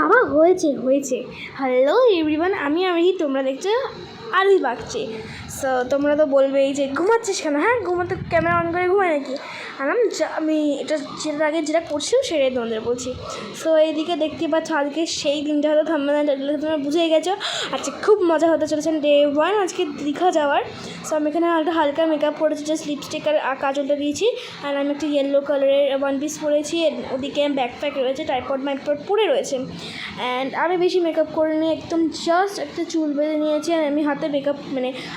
বাবা হয়েছে হয়েছে হ্যালো এভরিওয়ান, আমি তোমরা দেখছো আরুই বাগচি। সো তোমরা তো বলবেই যে ঘুমাচ্ছিস কেন? হ্যাঁ, ঘুমাতে ক্যামেরা অন করে ঘুমায় নাকি? আমি এটা যেটা আগে যেটা করছিলাম সেটাই তোমাদের বলছি। সো এইদিকে দেখতে পাচ্ছ আজকে সেই দিনটা হয়তো থাম্বনেল তোমরা বুঝেই গেছো। আজকে খুব মজা হতে চলেছে ডে 1 আজকে দীঘা যাওয়ার। সো আমি এখানে একটা হালকা মেকআপ করেছি, জাস্ট লিপস্টিক আর কাজলটা দিয়েছি। আর আমি একটা ইয়েলো কালারের ওয়ান পিস পরেছি, ওদিকে ব্যাকপ্যাক রয়েছে, ট্রাইপড মাইপড পরে রয়েছে। অ্যান্ড আমি বেশি মেকআপ করিনি, একদম জাস্ট একটা চুল বেঁধে নিয়েছি। আর আমি হাতে মেকআপ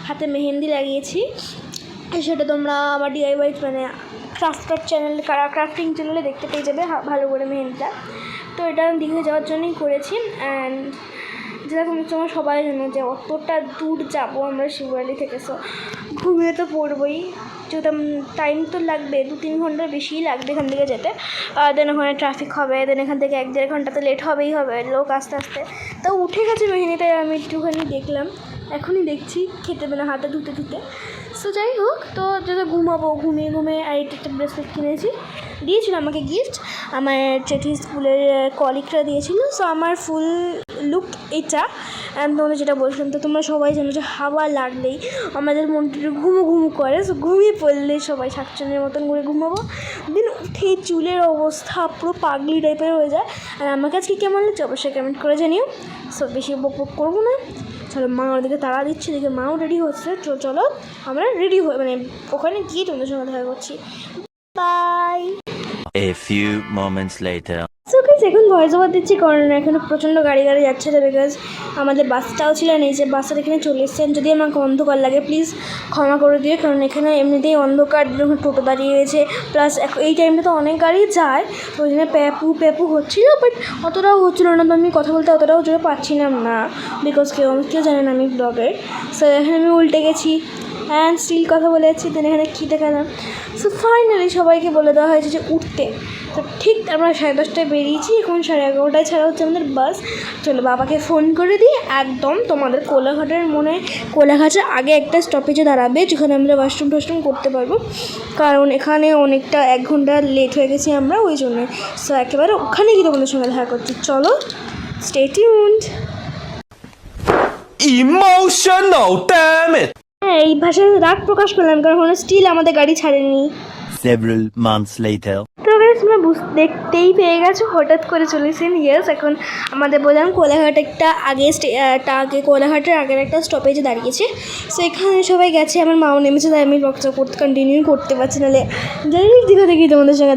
হাতে মেহেন্দি লাগিয়েছি। সেটা তোমরা আমার DIY ক্রাফটিং চ্যানেলে দেখতে পেয়ে যাবে ভালো করে মেহেন্দিটা। তো এটা আমি দীঘা যাওয়ার জন্যই করেছি। অ্যান্ড যেটা তোমরা সবাই জানো যে অতটা দূর যাবো আমরা শিববাড়ি থেকে। সো ঘুমিয়ে তো পড়বোই, যেহেতু টাইম তো লাগবে 2-3 ঘন্টার বেশিই লাগবে এখান থেকে যেতে। দেন ওখানে ট্রাফিক হবে, দেন এখান থেকে 1-1.5 ঘন্টা তো লেট হবেই হবে, লোক আস্তে আস্তে। তাও উঠে গেছে মেহেন্দি, তাই আমি একটুখানি দেখলাম, এখনই দেখছি খেতে হাতে ধুতে। সো যাই হোক, তো যেটা ঘুমিয়ে আর একটা ব্রেসলেট কিনেছি, দিয়েছিল আমাকে গিফট, আমার চেটি স্কুলের কলিগরা দিয়েছিল। সো আমার ফুল লুক এটা। তোমাদের যেটা বলছিলাম, তো তোমরা সবাই জানো যে হাওয়া লাগলেই আমাদের মনটা ঘুমু করে। সো ঘুমিয়ে পড়লে সবাই শাকচুনের মতন করে ঘুমাবো। দিন উঠে চুলের অবস্থা পুরো পাগলি টাইপের হয়ে যায়। আর আমাকে আজকে কেমন লাগছে অবশ্যই কমেন্ট করে জানিও। সো বেশি বক করবো না, চলো। মা ওদিকে তাড়া দিচ্ছে, দেখে মাও রেডি হচ্ছে। তো চলো আমরা রেডি হয়ে ওখানে গিয়ে তোমাদের সঙ্গে দেখা করছি। Bye. A few moments later. So guys, এখন ভয়েস ওভার দিচ্ছি কারণ এখানে প্রচণ্ড গাড়ি যাচ্ছে। তো বিকজ আমাদের বাসটাও ছিল না, এই যে বাসটা এখানে চলে এসছেন। যদি আমাকে অন্ধকার লাগে প্লিজ ক্ষমা করে দিও, কারণ এখানে এমনিতেই অন্ধকার, যখন টোটো দাঁড়িয়ে রয়েছে, প্লাস এই টাইমটা তো অনেক গাড়ি যায়, তো ওই জন্য প্যাপু হচ্ছিলো। বাট অতটাও হচ্ছিলো না, তো আমি কথা বলতে অতটাও জোরে পাচ্ছিলাম না, বিকজ কেউ জানে না আমি ব্লগের। সো এখানে আমি উল্টে গেছি অ্যান্ড স্টিল কথা বলে যাচ্ছি, দেন এখানে খিদে খেলাম। সো ফাইনালি সবাইকে বলে দেওয়া হয়েছে যে উঠতে। তো ঠিক আমরা 10:30টায় বেরিয়েছি, এখন 11:30টায় ছাড়া হচ্ছে আমাদের বাস। চলো বাবাকে ফোন করে দিই, একদম তোমাদের কোলাঘাটের আগে একটা স্টপেজে দাঁড়াবে, যেখানে আমরা ওয়াশরুম করতে পারবো, কারণ এখানে অনেকটা 1 ঘন্টা লেট হয়ে গেছি আমরা ওই জন্য। সো একেবারে ওখানে গিয়ে তোমাদের সঙ্গে দেখা করছি, চলো stay tuned. Emotional, damn it! হ্যাঁ, এই ভাষায় রাগ প্রকাশ করলাম কারণ স্টিল আমাদের গাড়ি ছাড়েনি। Several months later. তো গাইস, তোমরা দেখতেই পেয়ে গেছো হঠাৎ করে চলেছেন। ইয়েস, এখন আমাদের বললাম কোলাঘাটের আগের একটা স্টপেজে দাঁড়িয়েছে। সো এখানে সবাই গেছে, আমার মাও নেমেছে, তাই আমি ব্লগটা কন্টিনিউ করতে পারছি, নাহলে দীঘা থেকে তোমাদের সঙ্গে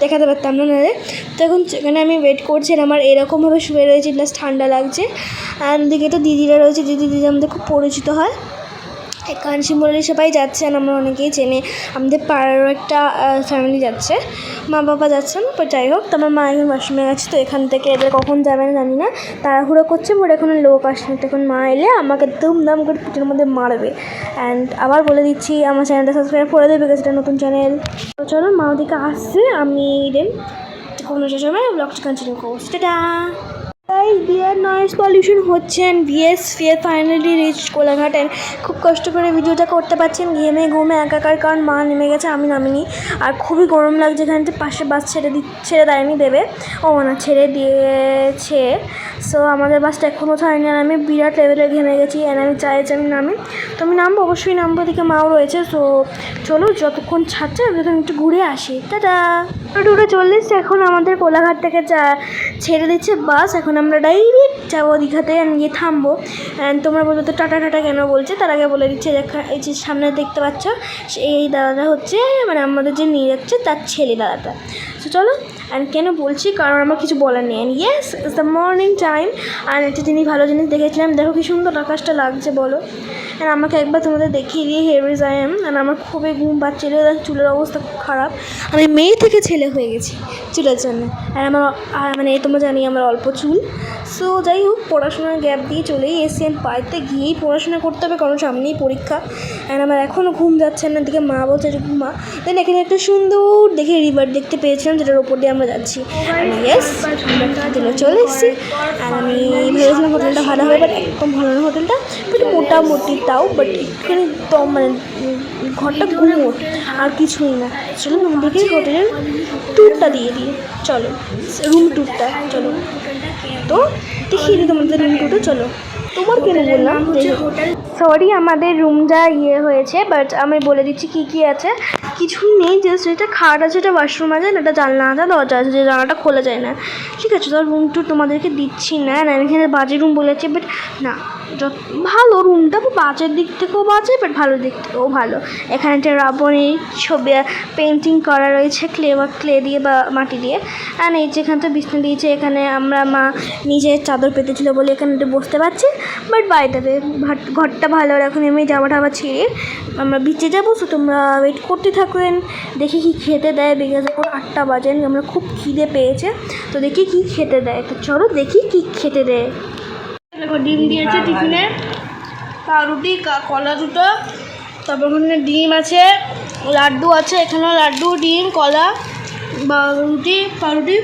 দেখাতে পারতাম না নাহলে। তো এখন সেখানে আমি ওয়েট করছি, আর আমার এরকমভাবে শুয়ে রয়েছে, প্লাস ঠান্ডা লাগছে। আর ওদিকে তো দিদিরা রয়েছে, দিদি আমাদের খুব পরিচিত হয়। কাঞ্চিমুরলি সবাই যাচ্ছে, আর আমরা অনেকেই চেনে, আমাদের পাড়ারও একটা ফ্যামিলি যাচ্ছে, মা বাবা যাচ্ছেন। বাট যাই হোক, তো আমার মা এখন ওয়াশরুমে গেছে। তো এখান থেকে এদের কখন যাবে না জানি না, তাড়াহুড়ো করছে, বলে এখন লোক আসছে। তখন মা এলে আমাকে দাম করে পিঠের মধ্যে মারবে। অ্যান্ড আবার বলে দিচ্ছি, আমার চ্যানেলটা সাবস্ক্রাইব করে দেবে, বিকজ এটা নতুন চ্যানেল। তো চলো, মা ওদিকে আসছে, আমি কোনো সময় ব্লগটা কন্টিনিউ করবো। টাটা। বিয়ার নয়েজ পলিউশন হচ্ছে, and fear finally reach Kolaghat. And খুব কষ্ট করে ভিডিওটা করতে পারছেন, ঘুমে একাকার, কারণ মা নেমে গেছে, আমি নামিনি। আর খুবই গরম লাগছে, এখানে পাশে বাস ছেড়ে দেয়নি, দেবে ছেড়ে দিয়েছে। সো আমাদের বাসটা এখনও ছাড়েনি, আর আমি বিরাট লেভেলে ঘেমে গেছি। অ্যান্ড আমি চাই যে আমি নামি, তো আমি নামবো, অবশ্যই নামবো। দিকে মাও রয়েছে। সো চলো, যতক্ষণ ছাড়ছে আমি যখন একটু ঘুরে আসি। টাটা। টোটো চলে এসছে, এখন আমাদের কোলাঘাট থেকে ছেড়ে দিচ্ছে বাস। এখন আমরা ডাইরেক্ট যাবো দীঘাতে, আমি গিয়ে থামবো। অ্যান্ড তোমরা বলতো তো টাটা কেন বলছে, তার আগে বলে দিচ্ছে, এই যে সামনে দেখতে পাচ্ছ, এই দাদাটা হচ্ছে আমাদের যে নিয়ে যাচ্ছে তার ছেলে দাদাটা। তো চলো। অ্যান্ড কেন বলছি, কারণ আমার কিছু বলার নেই। And yes, it's the morning time. আর একটা ভালো জিনিস দেখেছিলাম, দেখো কি সুন্দর আকাশটা লাগছে বলো। অ্যান্ড আমাকে একবার তোমাদের দেখিয়ে দিয়ে হেয়ার আই এম। অ্যান্ড আমার খুবই ঘুম পাচ্ছিল, চুলের অবস্থা খুব খারাপ, আমি মেয়ে থেকে ছেলে হয়ে গেছি চুলের জন্য। আর আমার তোমরা জানি আমার অল্প চুল। সো যাই হোক, পড়াশোনার গ্যাপ দিয়ে চলেই এসে বাড়িতে গিয়েই পড়াশোনা করতে হবে, কারণ সামনেই পরীক্ষা। অ্যান্ড আমার এখনও ঘুম যাচ্ছে না, দিকে মা বলছে যে ঘুমা। দেন এখানে একটা সুন্দর দেখে রিভার দেখতে পেয়েছিলাম, যেটার ওপর দিয়ে আমরা যাচ্ছি। ইয়েস, আমরা চলে এসেছি। আর আমি ভেবেছিলাম হোটেলটা ভালো হবে, বাট একদম ভালো না হোটেলটা, বাট মোটামুটি তাও। বাট এখানে তো ঘরটা ঘুমোট আর কিছুই না। চলো আমাদেরকে হোটেলের ট্যুরটা দিয়ে দিই, চলো রুম ট্যুরটা, চলো। তো দেখিয়ে দিই তোমাদের রুম টুটা। চলো, তোমার কেন বললাম সরি, আমাদের রুমটা হয়েছে, বাট আমি বলে দিচ্ছি কী কী আছে। কিছুই নেই, জাস্ট এটা খাট আছে, এটা ওয়াশরুম আছে, এটা জানলা আছে, দরজা আছে, যে জানলাটা খোলা যায় না। ঠিক আছে, তো রুম টুর তোমাদেরকে দিচ্ছি না। আমি এখানে বাজে রুম বলেছি, বাট না, ভালো রুমটা, বাজের দিক থেকেও বাজে, বাট ভালোর দিক থেকেও ভালো। এখানে একটা রাবণের ছবি পেন্টিং করা রয়েছে, ক্লে দিয়ে বা মাটি দিয়ে। আর এই যেখানে তো বিছনা দিয়েছে, এখানে আমরা মা নিজের চাদর পেতেছিল বলে এখানে একটু বসতে পারছি। বাট বাইরেটাতে ঘরটা ভালো। এখন আমি জামা টামা ছিঁড়ে আমরা বিচে যাবো, তো তোমরা ওয়েট করতে থাকবেন। দেখি কি খেতে দেয়, বিকেল এখন 8টা বাজে, আমরা খুব খিদে পেয়েছে, তো দেখি কি খেতে দেয়। তো চলো দেখি কি খেতে দেয়। দেখো ডিম দিয়েছে টিফিনে, পাউরুটি, কলা দুটো, তারপর ওখানে ডিম আছে, লাড্ডু আছে, এখানেও লাড্ডু, ডিম, কলা বা রুটি, পাউরুটি।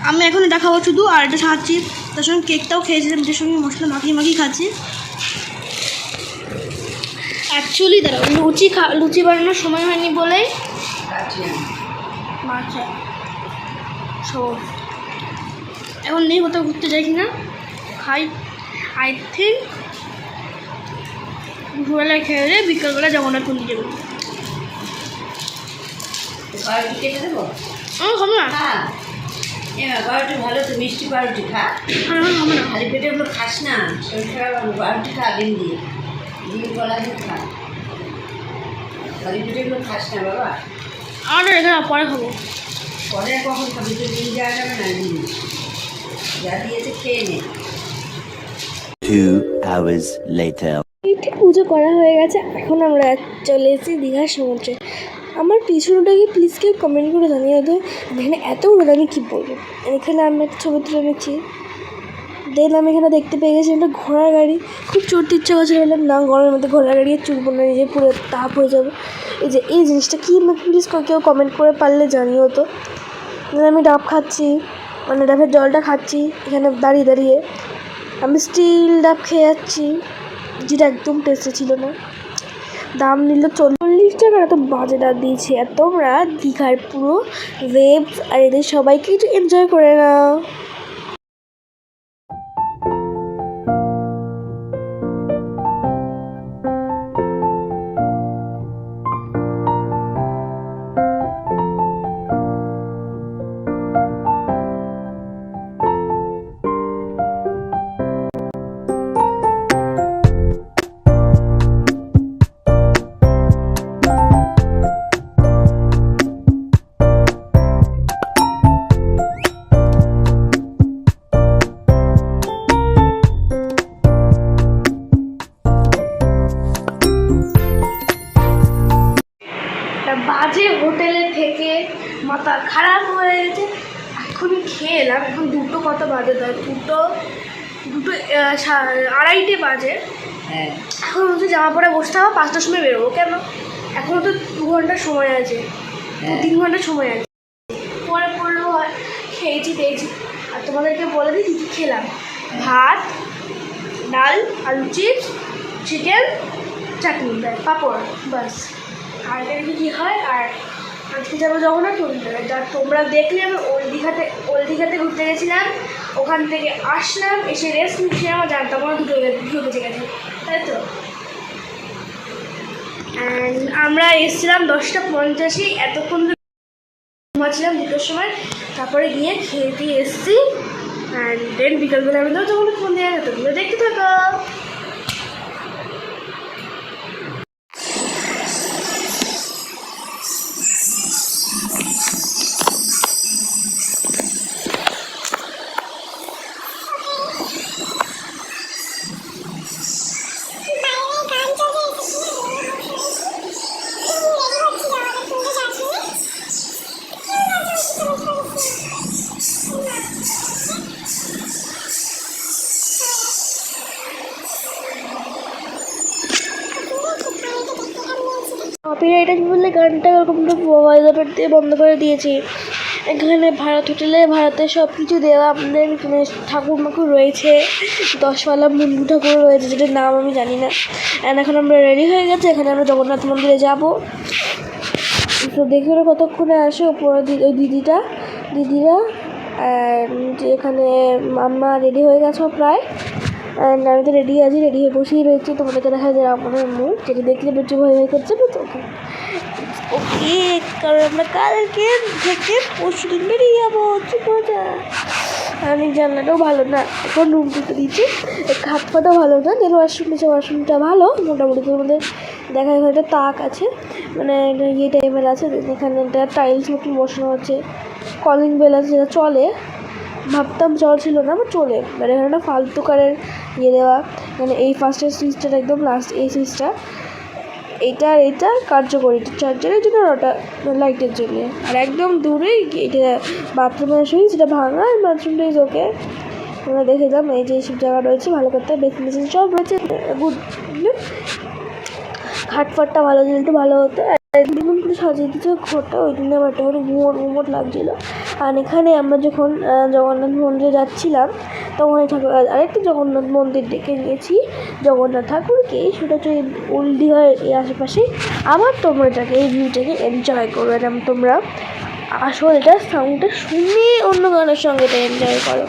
আমি এখন এটা খাবো শুধু, আর এটা খাচ্ছি, তার সঙ্গে কেকটাও খেয়েছিলাম, এটার সঙ্গে মশলা মাখিয়ে খাচ্ছি। অ্যাকচুয়ালি দাঁড়াও, লুচি বানানোর সময় হয়নি বলেই আচ্ছা এখন নেই, কোথাও ঘুরতে যাই কিনা খাই। আই থিঙ্ক দুপুরবেলায় খেয়ে বিকালবেলা জগন্নাথ মন্দির যাবো। কেটে দেবো খাবো না, পাউরুটি ভালো তো, মিষ্টি পাউরুটি খা। খাবো না। খালি পেটে ওগুলো খাস না, শরীর খারাপ হবে। পাউরুটি খা, ডিম দিয়ে, ডিম কলা দিয়ে খা। খালি পেটে এগুলো খাস না বাবা। আমার এখানে পরে খাবো। পরে কখন খাবি? তো নিয়ে যাওয়া যাবে না, দিন যা দিয়েছে খেয়ে নে। 2 hours later. এইটি পুজো করা হয়ে গেছে, এখন আমরা চলে এসেছি দীঘার সমুদ্রে। আমার পিছনটাকে প্লিজ কেউ কমেন্ট করে জানিয়ে তো এখানে এত রোদ, আমি কী বলবো। এখানে আমি একটা ছবি তুলে নিচ্ছি, দেন আমি এখানে দেখতে পেয়ে গেছি একটা ঘোড়ার গাড়ি। খুব চড়তে ইচ্ছা করছে, বললাম না, গরমের মধ্যে ঘোড়ার গাড়ি আর চুলবো না, নিজে পুরো তাপ হয়ে যাবে। এই জিনিসটা কী, প্লিজ কেউ কমেন্ট করে পারলে জানিও তো। আমি ডাব খাচ্ছি, মানে ডাবের জলটা খাচ্ছি এখানে দাঁড়িয়ে দাঁড়িয়ে। আমি স্টিল ডাব খেয়ে যাচ্ছি, যেটা একদম টেস্টি ছিল না। দাম নিল 40 টাকা, এত বাজে দাম দিয়েছে। আর তোমরা দীঘার পুরো ওয়েবস আর এদের সবাইকে একটু এনজয় করে নাও। বাজে হোটেলে থেকে মাথা খারাপ হয়ে গেছে। এখনই খেয়ে এলাম, এখন দুটো কত বাজে, দুটো 2:30 বাজে। হ্যাঁ, এখন হচ্ছে জামা পরে বসতে হবে, 5টার সময় বেরোবো। কেন? এখনও তো 2 ঘন্টার সময় আছে, 3 ঘন্টার সময় আছে। পরে পড়লেও হয়, খেয়েছি। আর তোমাদেরকে বলে দিই কী কী খেলাম। ভাত, ডাল, আলু চিপস, চিকেন, চাটনি, পাঁপড়, বাস। আর এখানে কী হয়। আর আজকে যাবো জগন্নাথ মন্দিরে, যা তোমরা দেখলে। আমি ওল্ড দীঘাতে ঘুরতে গেছিলাম, ওখান থেকে আসলাম, এসে রেস্ট নিচ্ছি। আমার জানতাম না দুটো বেজে গেছে, তাই তো। অ্যান্ড আমরা এসেছিলাম 10:50, এতক্ষণ ঘুমাচ্ছিলাম 2টোর সময়। তারপরে গিয়ে খেয়ে দিয়ে এসেছি। অ্যান্ড দেন বিকালবেলা আমি তো জগন্নাথ মন্দিরে যেত, দেখতে থাকো। কপিরাইট বললে গানটা ওরকম ভয়েস দিয়ে বন্ধ করে দিয়েছি। এখানে ভারত হোটেলে ভারতে সব কিছু দেওয়া, আমাদের এখানে ঠাকুর মাকুর রয়েছে, 10পালা মুন্ডু ঠাকুর রয়েছে, যেটার নাম আমি জানি না। অ্যান্ড এখন আমরা রেডি হয়ে গেছি, এখানে আমরা জগন্নাথ মন্দিরে যাব। তো দেখে ওরা কতক্ষণে আসে ওপরে ওই দিদিরা অ্যান্ড এখানে মাম্মা রেডি হয়ে গেছো প্রায়, অ্যান্ড আমি তো রেডি আছি, রেডি হয়ে বসেই রয়েছি। তোমাদেরকে দেখা যায় আমাদের মুখ, যেটা দেখলে বেশি ভয় ভয় করছে না তো। ওকে, কারণ আমরা কালকে থেকে পরশু দিন বেরিয়ে যাবো, কি মজা। আমি জানলাটাও ভালো না, এখন রুম থেকে দিচ্ছি, হাত পাটাও ভালো না, যেন ওয়াশরুম দিচ্ছে, ওয়াশরুমটা ভালো মোটামুটি। তোমাদের দেখা এখানে একটা তাক আছে, মানে ইয়ে টাইপের আছে, এখানে একটা টাইলস মতন বসানো আছে, কলিং বেল আছে যেটা চলে, ভাবতাম চলছিল না বাট চলে। মানে এখানে একটা ফালতু কারের ইয়ে দেওয়া, মানে এই ফার্স্টের সুইচটা একদম লাস্ট, এই সুইচটা এটা আর এটা কার্যকরী, চার্জারের জন্য আর ওটা লাইটের জন্য। আর একদম দূরেই এটা বাথরুমের সুইচ, যেটা ভাঙা, আর বাথরুমটা ইজ ওকে। আমরা দেখেছিলাম এই যে সব জায়গা রয়েছে ভালো করতে, বেসিন মেশিন সব রয়েছে, গুড। খাটফাটটা ভালো দিলে একটু ভালো হতো। দেখুন পুরো সাজিয়ে দিচ্ছে ঘরটা, ওই জন্য আমার একটা করে ঘুমোট লাগছিলো। আর এখানে আমরা যখন জগন্নাথ মন্দিরে যাচ্ছিলাম তখন আরেকটা জগন্নাথ মন্দির দেখে নিয়েছি, জগন্নাথ ঠাকুরকে, সেটা হচ্ছে ওল্ড দীঘার এই আশেপাশে। আবার তোমরা এটাকে, এই ভিউটাকে এনজয় করো, এটা তোমরা আসো, এটা সাউন্ডটা শুনে অন্য গানের সঙ্গে এটা এনজয় করো।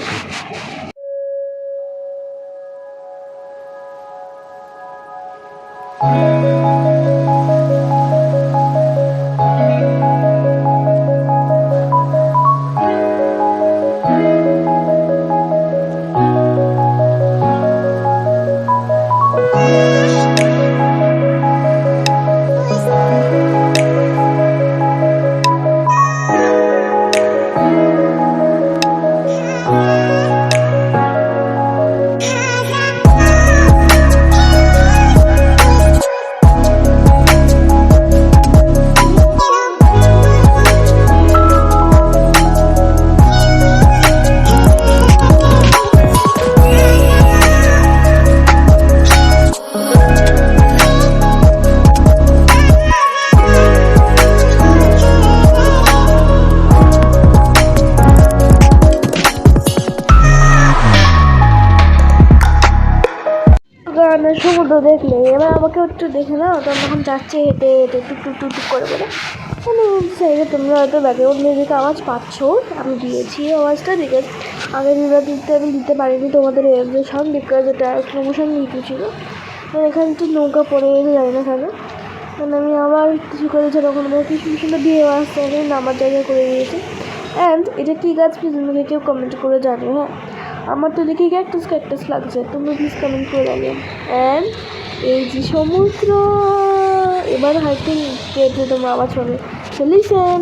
সমুদ্র দেখলে এবার আমাকে একটু দেখে নাও, তো তখন যাচ্ছে হেঁটে হেঁটে টুক টুক টুক করে বলে, মানে সাইডে তোমরা হয়তো ব্যাকগ্রাউন্ড মিউজিক আওয়াজ পাচ্ছ, আমি দিয়েছি আওয়াজটা, বিকজ আগের ভিডিওটিতে আমি দিতে পারিনি তোমাদের সাউন্ড, বিকজ এটা প্রমোশন ভিডিও ছিল। এখানে তো নৌকা পড়ে গেছে, জানি না কেন, মানে আমি আবার কিছু করেছি তখন কি সুন্দর দিয়ে আসতে নামার জায়গা করে দিয়েছে। অ্যান্ড এটা কী গাছ প্লিজ আমাকে কেউ কমেন্ট করে জানিও। হ্যাঁ, আমার তো দেখি ক্যাকটাস লাগছে, তুমি প্লিজ কমেন্ট করে জানিও। অ্যান্ড এই যে সমুদ্র, এবার হয়তো পেটে তোমরা আওয়াজ পাবে, লিসেন।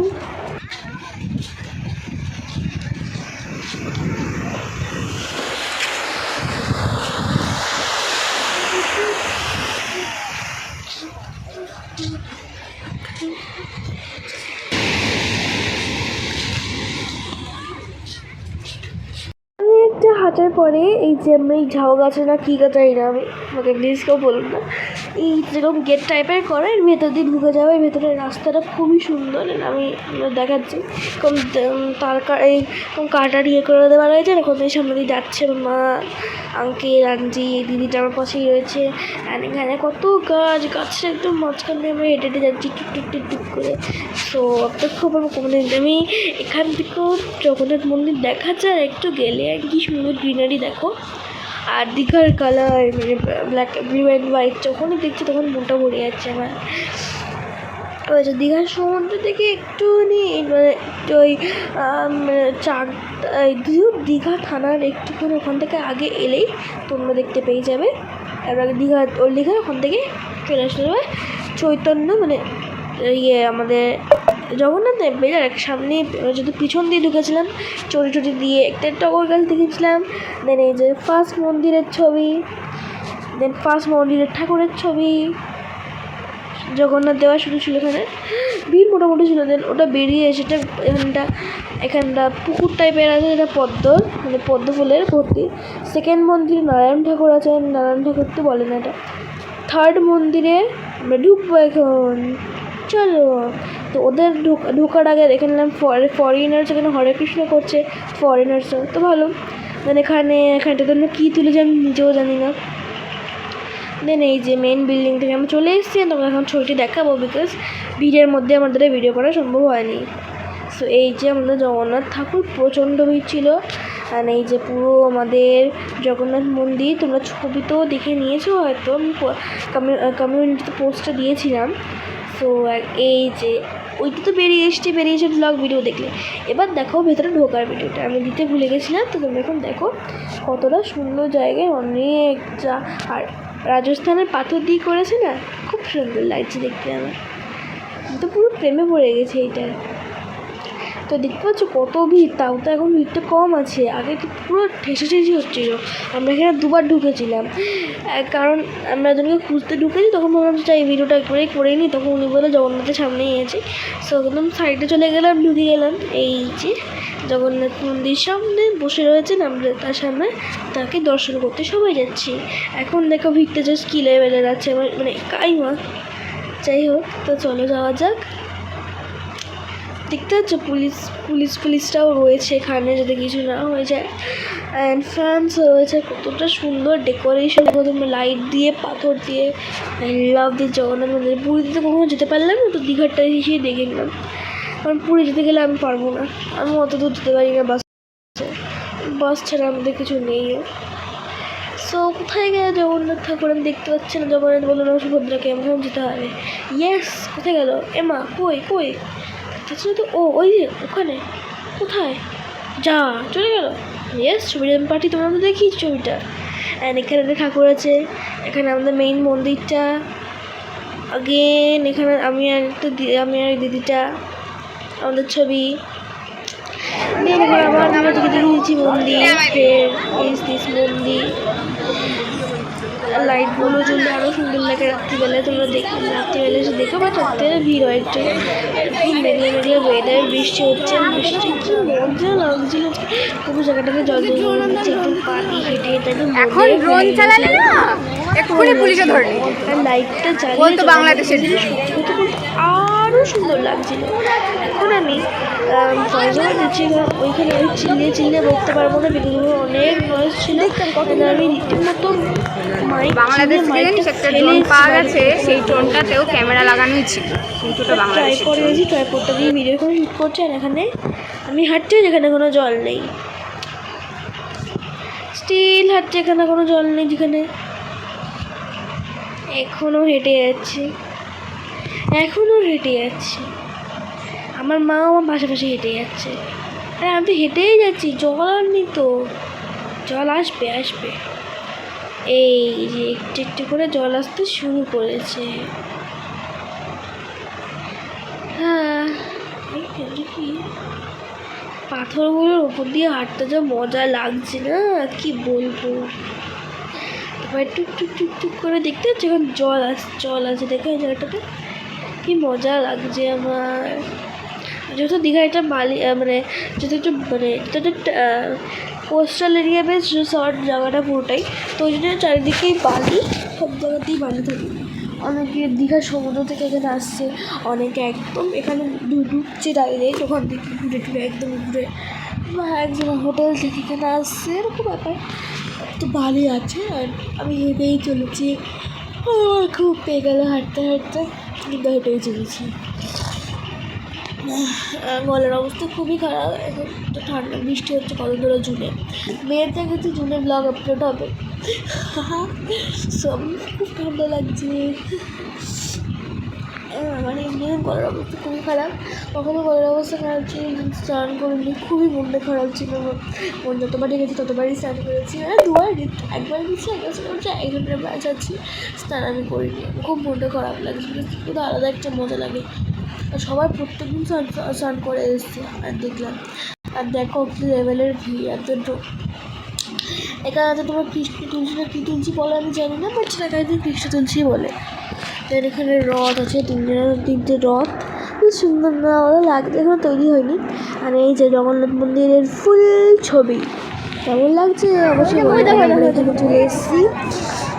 একটা হাঁটার পরে এই যে আমরা এই ঝাউ গাছে না কী গাছ জানি না, আমি আমাকে প্লিজ কেউ বলুন না, এই যেরকম গেট টাইপের করে এর ভেতর দিয়ে ঢুকে যাবে, ভেতরের রাস্তাটা খুবই সুন্দর। আমি দেখাচ্ছি, কম তার এই কম কাটার ইয়ে করে দেওয়া রয়েছে, এরকম এই সামনে দিয়ে যাচ্ছে আমার মা, আঙ্কেল, আন্টি, এই দিদিটা আমার পাশেই রয়েছে। আর এখানে কত গাছের একদম মাঝখান দিয়ে আমরা হেঁটে হেঁটে যাচ্ছি টুক টুক টুক টুক করে। সো একটা খবর মানে আমি এখান থেকেও জগন্নাথ মন্দির দেখা যায়, একটু গেলে আর কি সুন্দর গ্রিনারি দেখো। আর দীঘার কালার মানে ব্ল্যাক, ব্লু অ্যান্ড হোয়াইট যখনই দেখছি তখন মনটা ভরে যাচ্ছে আমার। ওই যে দীঘার সমুদ্র থেকে একটুখানি মানে ওই দীঘা থানার একটুখানি ওখান থেকে আগে এলেই তোমরা দেখতে পেয়ে যাবে। এবার দীঘা ওই দীঘার ওখান থেকে চলে আসতে হবে চৈতন্য, মানে ইয়ে আমাদের জগন্নাথ বেজার এক সামনে, যদি পিছন দিয়ে ঢুকেছিলাম চটি চটি দিয়ে, একটা টগর গাছ দেখেছিলাম। দেন এই যে ফার্স্ট মন্দিরের ছবি, দেন ফার্স্ট মন্দিরের ঠাকুরের ছবি, জগন্নাথ দেওয়া শুরু ছিল, এখানে ভিড় মোটামুটি ছিল। দেন ওটা বেরিয়ে সেটা এখানটা পুকুর টাইপের আছে, যেটা পদ্মর মানে পদ্ম ফুলের ভর্তি। সেকেন্ড মন্দিরে নারায়ণ ঠাকুর আছে, নারায়ণ ঠাকুর তো বলে না এটা। থার্ড মন্দিরে আমরা ঢুকবো এখন, চলো। তো ওদের ঢোকার আগে দেখে নিলাম ফরেনার্স এখানে হরে কৃষ্ণ করছে, ফরেনার্সরা তো ভালো। দেন এখানটাতে আমরা কী তুলেছি আমি নিজেও জানি না। দেন এই যে মেন বিল্ডিং থেকে আমি চলে এসেছি, তোমাকে এখন ছবিটি দেখাবো, বিকজ ভিড়ের মধ্যে আমাদের ভিডিও করা সম্ভব হয়নি। সো এই যে আমাদের জগন্নাথ ঠাকুর প্রচণ্ড ভিড় ছিল। আর এই যে পুরো আমাদের জগন্নাথ মন্দির, তোমরা ছবি তো দেখে নিয়েছো হয়তো, আমি কমিউনিটিতে পোস্টটা দিয়েছিলাম। সো এই যে ওইটা তো বেরিয়েছে ব্লগ ভিডিও দেখলে। এবার দেখো ভেতরে ঢোকার ভিডিওটা আমি দিতে ভুলে গেছিলাম, তো তোমরা এখন দেখো কতটা সুন্দর জায়গায় অনেক আর রাজস্থানের পাথর দিয়ে করেছে না, খুব সুন্দর লাগছে দেখতে। আমার তো পুরো প্রেমে পড়ে গেছে এইটা। তো দেখতে পাচ্ছ কত ভিড়, তাও তো এখন ভিড়টা কম আছে, আগে তো পুরো ঠেসি হচ্ছিল। আমরা এখানে দুবার ঢুকেছিলাম, কারণ আমরা যখন খুঁজতে ঢুকেছি তখন ভাবলাম যে এই ভিডিওটা করে নিই, তখন উনি বলে জগন্নাথের সামনেই আছে। সো একদম সাইডে চলে গেলাম, ঢুকে গেলাম। এই যে জগন্নাথ মন্দির সামনে বসে রয়েছেন, আমরা তার সামনে তাকে দর্শন করতে সবাই যাচ্ছি। এখন দেখো ভিড়টা জাস্ট কী লেভেলের আছে, আমার মানে কাইমা। যাই হোক, তো চলো যাওয়া যাক। দেখতে হচ্ছে পুলিশটাও রয়েছে এখানে যাতে কিছু না হয়ে যায়। অ্যান্ড ফ্যান্স রয়েছে, কতটা সুন্দর ডেকোরেশন, তোমরা লাইট দিয়ে পাথর দিয়ে। আই লাভ দি জগন্নাথ মন্দির। পুরীতে তো কখনো যেতে পারলাম না, তো দীঘারটা এসেই দেখে গেলাম। কারণ পুরী যেতে গেলে আমি পারবো না, আমি অত দূর যেতে পারি না বাস ছাড়া আমাদের কিছু নেইও। সো কোথায় গেলে জগন্নাথ ঠাকুর আমি দেখতে পাচ্ছি না। জগন্নাথ বললো না সুভদ্রাকে আমাকে যেতে হবে। ইয়েস, কোথায় গেল এমা? কই আচ্ছা, তো ওই যে ওখানে। কোথায়? যা চলে গেল। ইয়েস, ছবিটা আমি পাঠিয়ে তোমরা তো দেখি ছবিটা। অ্যান্ড এখানে একটা ঠাকুর আছে, এখানে আমাদের মেইন মন্দিরটা। আগেন এখানে আমি আর দিদিটা, আমাদের ছবি। আমার দিয়েছি মন্দির, মন্দির লাইটগুলো জ্বললে আরও সুন্দর লাগে রাত্রিবেলায়। তোমরা রাত্রিবেলা এসে দেখো, বা রাত্রিবেলা ভিড় হয় একটু। খুব মেঘলা ওয়েদার, বৃষ্টি হচ্ছে, বৃষ্টি কি মজা লাগছিল। পুরো জায়গাটাতে জল জমছে, একদম পানি হেঁটে একদম লাইটটা জ্বালিয়ে বাংলাদেশের আরও সুন্দর লাগছিল। এখন আমি ওইখানে আমি চিল্লিয়ে বলতে পারবো না, বেগুলো অনেক নয়েজ ছিল। আমি রীতিমতো বাংলাদেশ থেকে একটা ড্রোন পাওয়া গেছে, সেই ড্রোনটাতেও ক্যামেরা লাগানোই ছিল। ট্রাইপডটা দিয়ে ভিডিও করে শুট করছে। আর এখানে আমি হাঁটছি যেখানে কোনো জল নেই, স্টিল হাঁটছে এখানে কোনো জল নেই, যেখানে এখনও হেঁটে যাচ্ছি। আমার মা আমার পাশাপাশি হেঁটে যাচ্ছে, আর আমি তো হেঁটেই যাচ্ছি। জল আর নেই তো, জল আসবে। এই যে একটু করে জল আসতে শুরু করেছে। হ্যাঁ, কি পাথরগুলোর উপর দিয়ে হাঁটতে যা মজা লাগছে না, কি বলবো। তারপর টুক করে দেখতে হচ্ছে এখন জল আছে, দেখো এই জায়গাটাতে কি মজা লাগছে আমার। যেহেতু দীঘা এটা বালি মানে যেহেতু কোস্টাল এরিয়া বেশ শর্ট জায়গাটা পুরোটাই, তো ওই জন্য চারিদিকেই বালি, সব জায়গাতেই বালি থাকে। অনেকে দীঘার সমুদ্র থেকে এখানে আসছে, অনেকে একদম এখানে ঢুকছে ডাইরেক্ট, ওখান থেকে ঘুরে একদম একদম হোটেল থেকে এখানে আসছে, এরকম ব্যাপার। তো বালি আছে, আর আমি হেঁটেই চলেছি। আমার খুব পেয়ে গেল হাঁটতে কিন্তু হেঁটেই চলেছি। গলার অবস্থা খুবই খারাপ, এখন তো ঠান্ডা, বৃষ্টি হচ্ছে কত দূরে জুনে। মেয়েতে গেছে জুনে ব্লগ আপলোড হবে। সব খুব ঠান্ডা লাগছে। মানে এমনি গলার অবস্থা খুবই খারাপ। কখনো গলার অবস্থা খারাপ ছিল স্নান করিনি, খুবই মনটা খারাপ ছিল। মন যতবারই গেছি ততবারই স্নান করেছি, একবার গেছি একজনের ব্যাচ আছি, স্নান আমি করিনি। খুব মনটা খারাপ লাগছিল, কিন্তু আলাদা একটা মজা লাগে। সবাই প্রত্যেকদিন স্নান করে এসছে, আর দেখলাম। আর দেখো কি লেভেলের ভিড়, এত এখানে আছে তোমার কৃষ্ণ তুলসী না কী তুলসী বলে আমি জানি না, বাট সেটা কৃষ্ণ তুলসী বলে। দেন এখানে রথ আছে, তিনটে রথ, খুব সুন্দর না লাগছে, এখনো তৈরি হয়নি। আর এই যে জগন্নাথ মন্দিরের ফুল ছবি কেমন লাগছে অবশ্যই চলে এসেছি।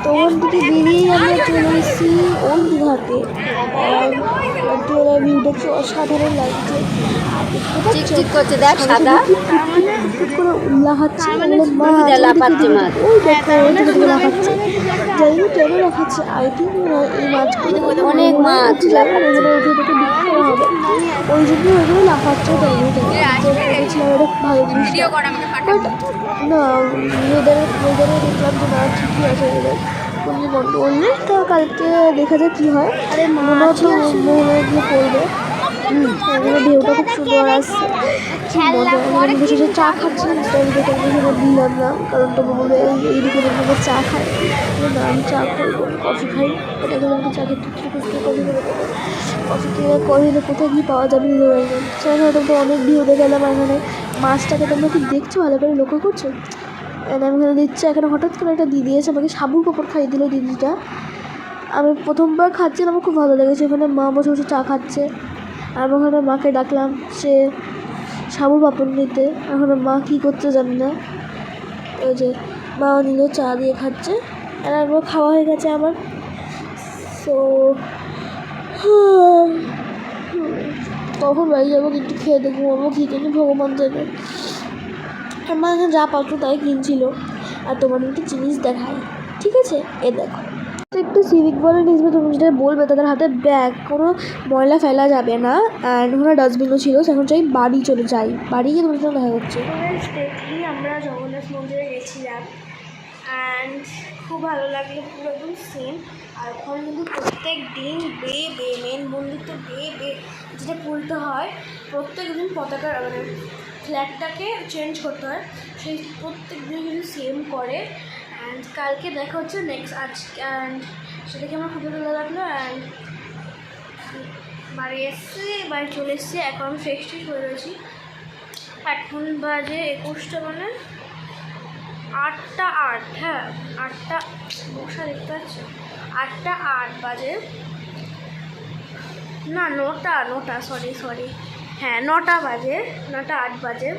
তো ওখান থেকে বেরিয়েই আমরা চলে এসেছি ওল্ড দীঘাতে। তোরা ভিউটা কি অসাধারণ লাগছে, চিকচিক করছে, দেখ সাদা করে লাফাচ্ছে, লাফাচ্ছে মাছ। ওই দেখো লাফাচ্ছে, যাই হোক কেন লাফাচ্ছে, আই থিঙ্ক এই মাছগুলো অনেক মাছ ওগুলো উঠে থেকে বিক্রি করা হবে, ওই জন্য ওইগুলো লাফাচ্ছে। তাই ভেবেছিলাম এটা ভালো জিনিস বাট না, ওয়েদারে দেখলাম যে না ঠিকই আছে, ওদের কোনো বন্ধ করলে তো কালকে দেখা যাক কী হয়। মনে হচ্ছে মনে গিয়ে পড়বে। ঢেউটা খুব সুন্দর আসছে, মজা। বসে বসে চা খাচ্ছিলাম, সেটা দিলাম না, কারণ তো বলবে এইদিকে দেখবে চা খায় না, আমি চা খাইব, কফি খাই, এটা করে আমাকে চা খেতে খুঁজতে কফি করে দেবো। কফি খেয়ে কফিতে কোথায় কী পাওয়া যাবে দিতে পারবেন। সেখানে তো অনেক ভিউতে গেলাম, এখানে মাছটাকে তোমরা কি দেখছো, ভালো করে লক্ষ্য করছো? আমি এখানে দিচ্ছে, এখানে হঠাৎ করে একটা দিদি এসে আমাকে সাবুর পাপড় খাইয়ে দিল দিদিটা। আমি প্রথমবার খাচ্ছিলাম, আমার খুব ভালো লেগেছে। এখানে মা বসে বসে চা খাচ্ছে, আর ওখানে মাকে ডাকলাম সে সাবুর পাপড় নিতে। এখন মা কী করছে জানি না, ওই যে মা নিল চা দিয়ে খাচ্ছে, আর আমার খাওয়া হয়ে গেছে আমার। সো কখন বাড়ি যাবো, কিন্তু খেয়ে দেখবো ঘুমাবো, কী কিনে ভগবান জানে। আমার এখানে যা পাত্র তাই কিনছিল। আর তোমাদের একটু জিনিস দেখায়, ঠিক আছে? এ দেখো, একটু সিভিক ভলেন্টিয়ার্স তুমি যেটা বলবে, তাদের হাতে ব্যাগ, কোনো ময়লা ফেলা যাবে না, অ্যান্ড ওখানে ডাস্টবিনও ছিল। এখন চাই বাড়ি চলে যাই, বাড়ি গিয়ে তোমার সঙ্গে দেখা হচ্ছে। দেখলি আমরা জগন্নাথ মন্দিরে গেছিলাম, অ্যান্ড খুব ভালো লাগলো, পুরো একদম সেম। আর ওখানে কিন্তু প্রত্যেক দিন মেন মন্দির তো যেটা খুলতে হয়, প্রত্যেক দিন পতাকা মানে ফ্ল্যাগটাকে চেঞ্জ করতে হয়, সেই প্রত্যেক দিন কিন্তু সেম করে। অ্যান্ড কালকে দেখা হচ্ছে নেক্সট আজকে, অ্যান্ড সেটাকে আমার খুবই ভালো লাগলো। অ্যান্ড বাড়ি চলে এসেছি, এখন ফ্রেশ হয়ে রয়েছি। এখন বাজে 21টা, মানে 8টা 8, হ্যাঁ 8টা, বসা দেখতে পাচ্ছি, 8টা 8 বাজে, না 9টা সরি, হ্যাঁ 9টা বাজে, 9টা 8 বাজে।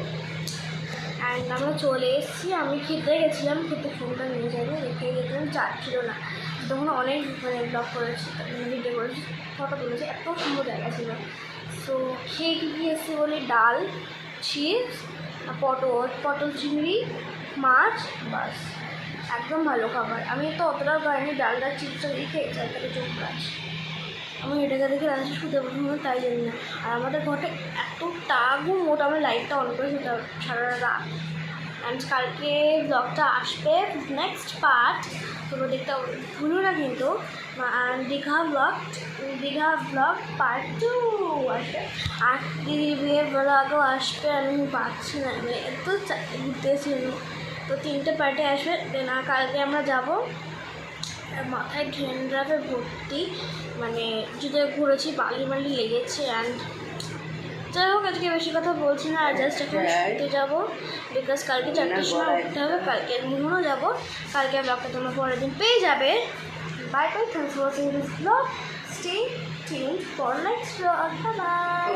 অ্যান্ড আমরা চলে এসেছি। আমি খেতে গেছিলাম, ফোনটা নিয়ে যাবো, রেখে গেছিলাম, চার্জ ছিল না। তখন অনেক ব্লগ করেছি, ভিডিও করেছি, ফটো তুলেছি, এত সুন্দর জায়গা ছিল। সো খেয়ে গিয়ে এসেছি বলি ডাল, চিজ, পটল চিংড়ি, মাছ, বাস, একদম ভালো খাবার। আমি তো অতটাও খাইনি, ডালটা চিপসটা দিয়ে খেয়েছি, একটা চোখ গাছ। আমি এটাকে দেখে রাত্রে শুতে পছন্দ, তাই জানি না। আর আমাদের ঘরটা এতটা মোট, আমার লাইটটা অন করে শুতে হবে সারা রাত। অ্যান্ড কালকে ব্লগটা আসবে, নেক্সট পার্ট তোমরা দেখতে ভুলো না কিন্তু। দীঘা ব্লগ পার্ট 2 আসবে, আর বিয়ের ব্লগও আসবে। আমি পাচ্ছি না, মানে এত ঘুরতে ছিল, তো 3টে পার্টে আসবে। দেন কালকে আমরা যাবো, মাথায় ড্রেনড্রাফে ভর্তি, মানে যদি ঘুরেছি বালি লেগেছে। অ্যান্ড যাই হোক, আজকে বেশি কথা বলছি না, আর জাস্ট এখন শুতে যাবো, বিকজ কালকে 4টার সময় উঠতে হবে, কালকে ঘুমানো যাবো। কালকে ব্লগটা তোমরা পরের দিন পেয়ে যাবে। Bye bye, thanks for watching this blog, stay tuned for next blog, bye bye.